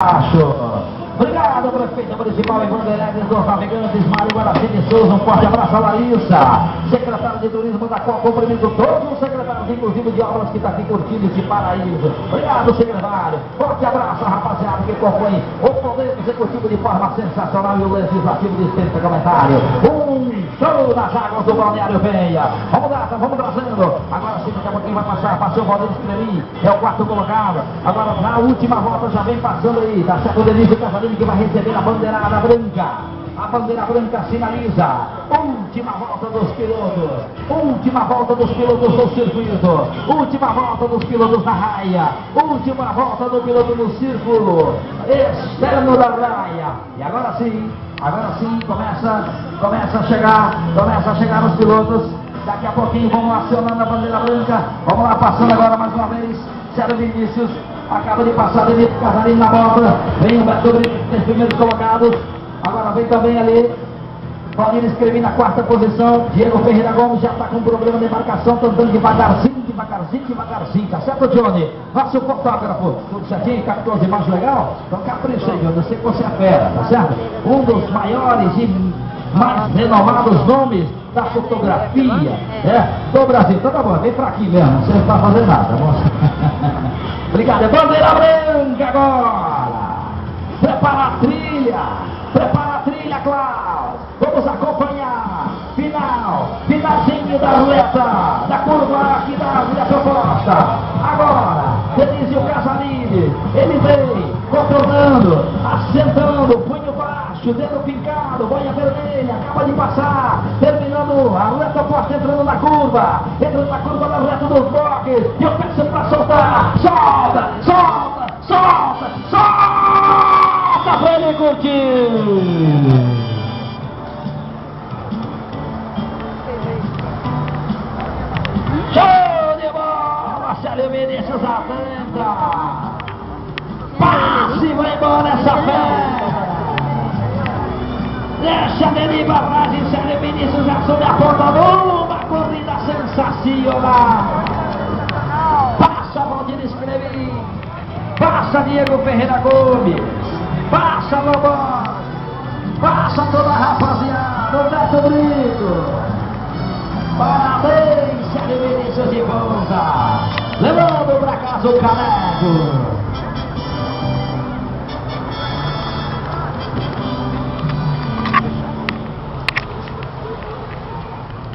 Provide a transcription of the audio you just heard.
Acho. Obrigado, prefeito municipal em Bandeirantes dos Navegantes, Mário Guaraci de Souza. Um forte abraço a Larissa, secretário de Turismo da Copa. Cumprimento todos os secretários, inclusive de obras, que está aqui curtindo esse paraíso. Obrigado, secretário. Forte abraço, rapaziada, que compõe o Poder Executivo de forma sensacional e o Legislativo dispensa comentário. Show nas águas do Balneário Penha. Vamos lá, vamos trazendo. Agora sim, daqui a pouquinho vai passar. Passou o Valdir Escrevi, é o quarto colocado. Agora na última volta já vem passando aí. Tá certo o Denise Casarini, que vai receber a bandeirada branca. A bandeira branca sinaliza. Última volta dos pilotos. Última volta dos pilotos do circuito. Última volta dos pilotos na raia. Última volta do piloto no círculo externo da raia. E agora sim começa a chegar os pilotos. Daqui a pouquinho vamos acionando a bandeira branca. Vamos lá, passando agora mais uma vez. Sérgio Vinícius acaba de passar Denise Casarini na volta. Vem o Beto Brito, os primeiros colocados. Agora vem também ali Valdir Escrevi na quarta posição. Diego Ferreira Gomes já está com problema de embarcação, tá andando devagarzinho. Tá certo, Johnny? Nosso fotógrafo, tudo certinho? Captou as imagens legal? Então capricha aí, Johnny. Eu sei que você é fera, tá certo? Um dos maiores e mais renomados nomes da fotografia do Brasil. Então tá bom, vem pra aqui mesmo, você não vai fazer nada, moça. Obrigado. Bandeira branca agora. Prepara a trilha, Klaus. Vamos acompanhar. Finalzinho da reta, da curva aqui da via proposta. Agora, Denise Casarini, ele vem contornando, assentando, punho baixo, dedo pincado, boia vermelha, acaba de passar, terminando a reta oposta, entrando na curva da reta dos boxes. E eu peço pra soltar, solta pra ele curtir. Show de bola, Sérgio Vinícius Atlanta. Passe e vai embora essa fé. Deixa Denis Barragem, Sérgio Vinícius já sob a ponta. Uma corrida sensacional. Passa Valdir Escrevi. Passa Diego Ferreira Gomes. Passa Lobão. Passa toda a rapaziada. O Beto Brito. Parabéns, Sérgio Vinícius de volta. Levando pra casa o caneco.